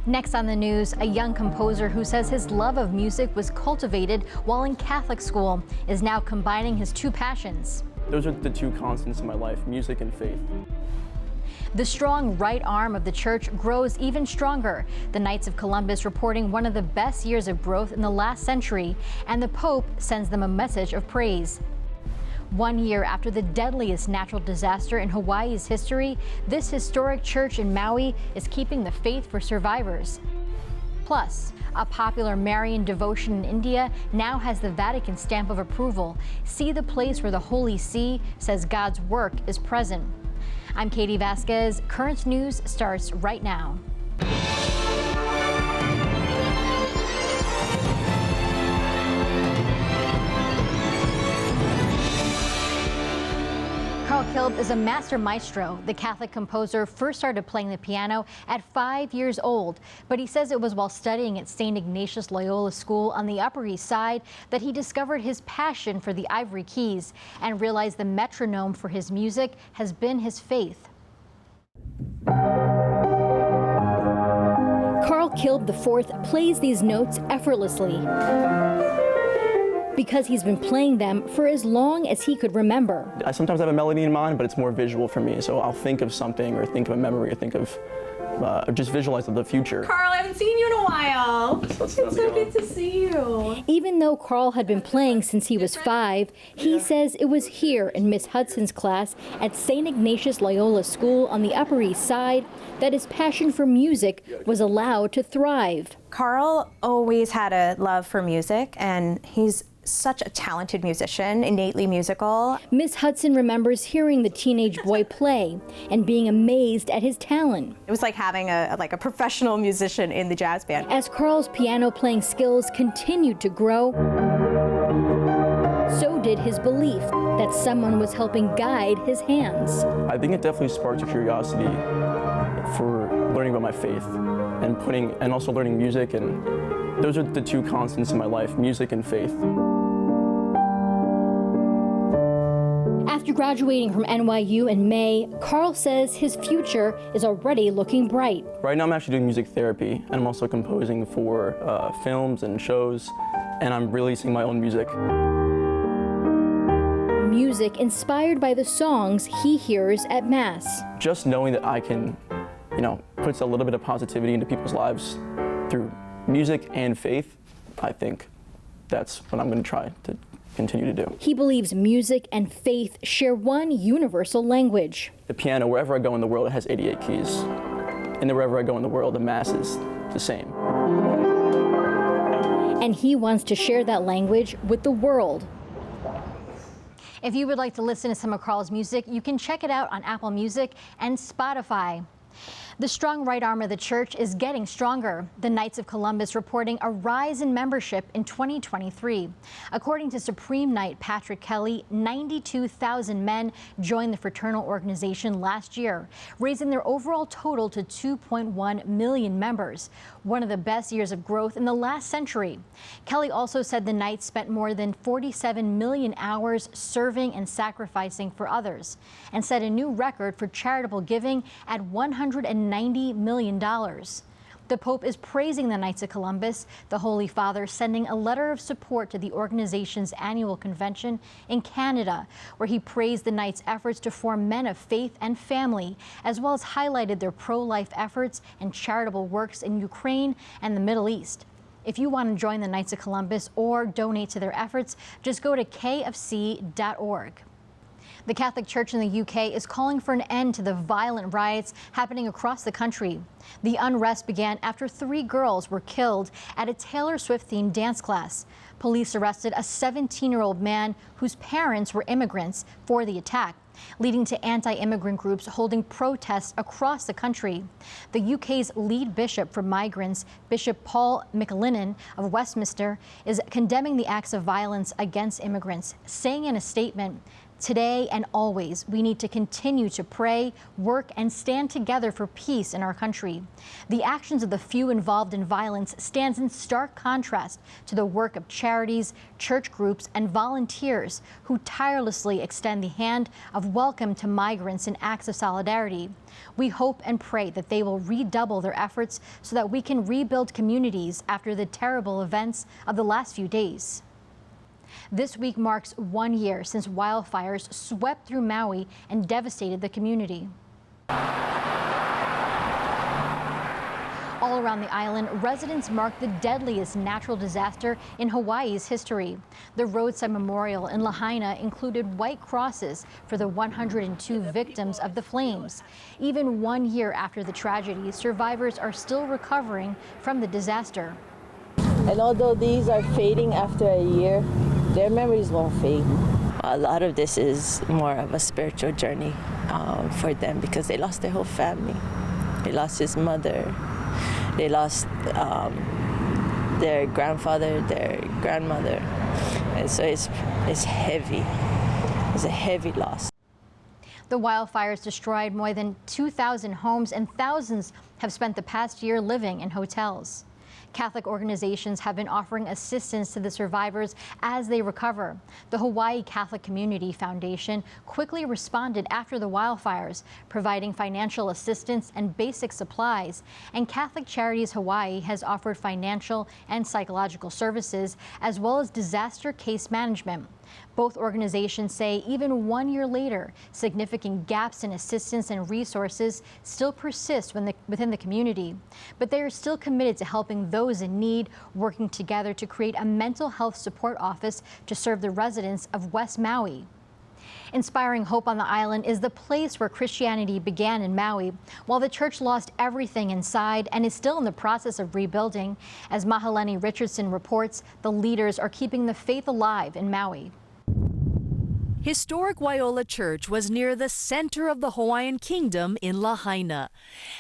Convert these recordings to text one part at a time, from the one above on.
Next on the news, a young composer who says his love of music was cultivated while in Catholic school is now combining his two passions. Those are the two constants in my life, music and faith. The strong right arm of the church grows even stronger. The Knights of Columbus reporting one of the best years of growth in the last century, and the Pope sends them a message of praise. 1 year after the deadliest natural disaster in Hawaii's history, this historic church in Maui is keeping the faith for survivors. Plus, a popular Marian devotion in India now has the Vatican stamp of approval. See the place where the Holy See says God's work is present. I'm Katie Vasquez. Current News starts right now. Karl Kilb is a master maestro. The Catholic composer first started playing the piano at 5 years old, but he says it was while studying at Saint Ignatius Loyola School on the Upper East Side that he discovered his passion for the ivory keys and realized the metronome for his music has been his faith. Karl Kilb IV plays these notes effortlessly because he's been playing them for as long as he could remember. I sometimes have a melody in mind, but it's more visual for me. So I'll think of something or think of a memory or think of just visualize the future. Karl, I haven't seen you in a while. It's so good to see you. Even though Karl had been playing since he was 5, he says it was here in Miss Hudson's class at Saint Ignatius Loyola School on the Upper East Side that his passion for music was allowed to thrive. Karl always had a love for music, and he's such a talented musician, innately musical. Miss Hudson remembers hearing the teenage boy play and being amazed at his talent. It was like having a professional musician in the jazz band. As Karl's piano playing skills continued to grow, so did his belief that someone was helping guide his hands. I think it definitely sparked a curiosity for learning about my faith and also learning music, and those are the two constants in my life, music and faith. After graduating from NYU in May, Karl says his future is already looking bright. Right now I'm actually doing music therapy, and I'm also composing for films and shows, and I'm releasing my own music. Music inspired by the songs he hears at Mass. Just knowing that I can, puts a little bit of positivity into people's lives through music and faith, I think that's what I'm going to try to continue to do. He believes music and faith share one universal language. The piano, wherever I go in the world, it has 88 keys. And wherever I go in the world, the Mass is the same. And he wants to share that language with the world. If you would like to listen to some of Karl's music, you can check it out on Apple Music and Spotify. The strong right arm of the church is getting stronger. The Knights of Columbus reporting a rise in membership in 2023. According to Supreme Knight Patrick Kelly, 92,000 men joined the fraternal organization last year, raising their overall total to 2.1 million members, one of the best years of growth in the last century. Kelly also said the Knights spent more than 47 million hours serving and sacrificing for others, and set a new record for charitable giving at $190 million. The Pope is praising the Knights of Columbus, the Holy Father sending a letter of support to the organization's annual convention in Canada, where he praised the Knights' efforts to form men of faith and family, as well as highlighted their pro-life efforts and charitable works in Ukraine and the Middle East. If you want to join the Knights of Columbus or donate to their efforts, just go to kfc.org. The Catholic Church in the UK is calling for an end to the violent riots happening across the country. The unrest began after 3 girls were killed at a Taylor Swift-themed dance class. Police arrested a 17-year-old man whose parents were immigrants for the attack, leading to anti-immigrant groups holding protests across the country. The UK's lead bishop for migrants, Bishop Paul McLennan of Westminster, is condemning the acts of violence against immigrants, saying in a statement, Today and always, we need to continue to pray, work, and stand together for peace in our country. The actions of the few involved in violence stands in stark contrast to the work of charities, church groups, and volunteers who tirelessly extend the hand of welcome to migrants in acts of solidarity. We hope and pray that they will redouble their efforts so that we can rebuild communities after the terrible events of the last few days. This week marks 1 year since wildfires swept through Maui and devastated the community. All around the island, residents mark the deadliest natural disaster in Hawaii's history. The roadside memorial in Lahaina included white crosses for the 102 victims of the flames. Even 1 year after the tragedy, survivors are still recovering from the disaster. And although these are fading after a year, their memories won't fade. A lot of this is more of a spiritual journey for them because they lost their whole family. They lost his mother. They lost their grandfather, their grandmother. And so it's heavy. It's a heavy loss. The wildfires destroyed more than 2,000 homes, and thousands have spent the past year living in hotels. Catholic organizations have been offering assistance to the survivors as they recover. The Hawaii Catholic Community Foundation quickly responded after the wildfires, providing financial assistance and basic supplies. And Catholic Charities Hawaii has offered financial and psychological services, as well as disaster case management. Both organizations say even 1 year later, significant gaps in assistance and resources still persist within the community. But they are still committed to helping those in need, working together to create a mental health support office to serve the residents of West Maui. Inspiring Hope on the Island is the place where Christianity began in Maui. While the church lost everything inside and is still in the process of rebuilding, as Mahaleni Richardson reports, the leaders are keeping the faith alive in Maui. Historic Waiola Church was near the center of the Hawaiian kingdom in Lahaina,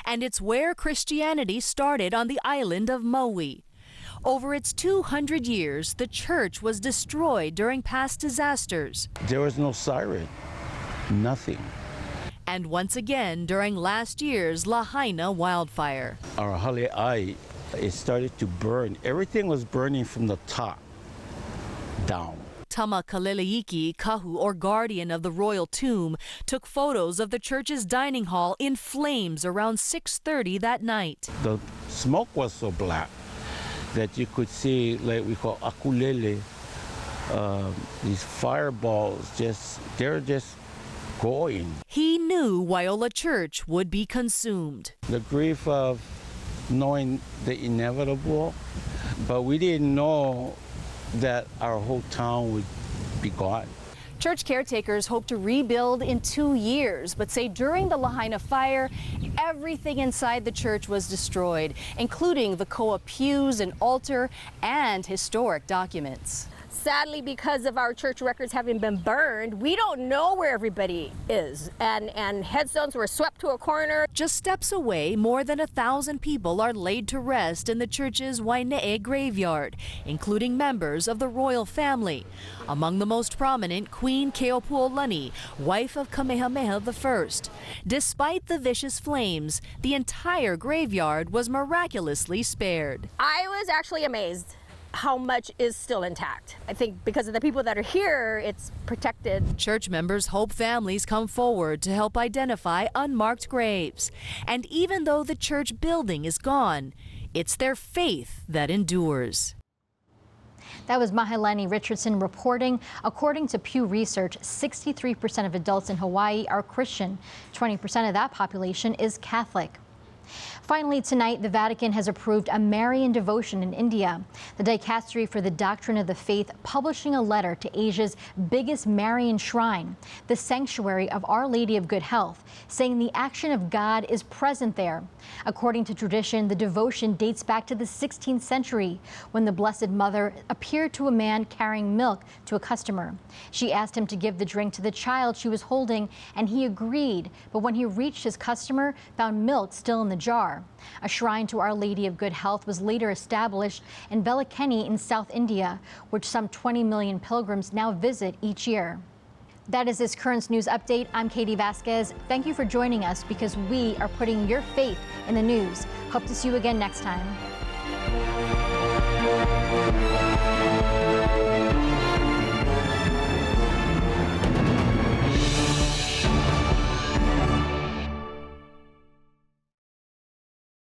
and it's where Christianity started on the island of Maui. Over its 200 years, the church was destroyed during past disasters. There was no siren, nothing. And once again during last year's Lahaina wildfire. Our haleai, it started to burn. Everything was burning from the top down. Tama Kaleleiki Kahu, or guardian of the royal tomb, took photos of the church's dining hall in flames around 6:30 that night. The smoke was so black that you could see, like we call akulele, these fireballs, they're just going. He knew Waiola Church would be consumed. The grief of knowing the inevitable, but we didn't know that our whole town would be gone. Church caretakers hope to rebuild in 2 years, but say during the Lahaina fire, everything inside the church was destroyed, including the koa pews and altar and historic documents. Sadly, because of our church records having been burned, we don't know where everybody is, and headstones were swept to a corner. Just steps away, more than 1,000 people are laid to rest in the church's Waine'e graveyard, including members of the royal family. Among the most prominent, Queen Keopuolani, wife of Kamehameha I. Despite the vicious flames, the entire graveyard was miraculously spared. I was actually amazed how much is still intact. I think because of the people that are here, it's protected. Church members hope families come forward to help identify unmarked graves. And even though the church building is gone, it's their faith that endures. That was Mahaleni Richardson reporting. According to Pew Research, 63% of adults in Hawaii are Christian. 20% of that population is Catholic. Finally, tonight, the Vatican has approved a Marian devotion in India. The Dicastery for the Doctrine of the Faith publishing a letter to Asia's biggest Marian shrine, the Sanctuary of Our Lady of Good Health, saying the action of God is present there. According to tradition, the devotion dates back to the 16th century, when the Blessed Mother appeared to a man carrying milk to a customer. She asked him to give the drink to the child she was holding, and he agreed. But when he reached his customer, found milk still in the jar. A shrine to Our Lady of Good Health was later established in Velakkeni in South India, which some 20 million pilgrims now visit each year. That is this Currents News Update. I'm Katie Vasquez. Thank you for joining us because we are putting your faith in the news. Hope to see you again next time.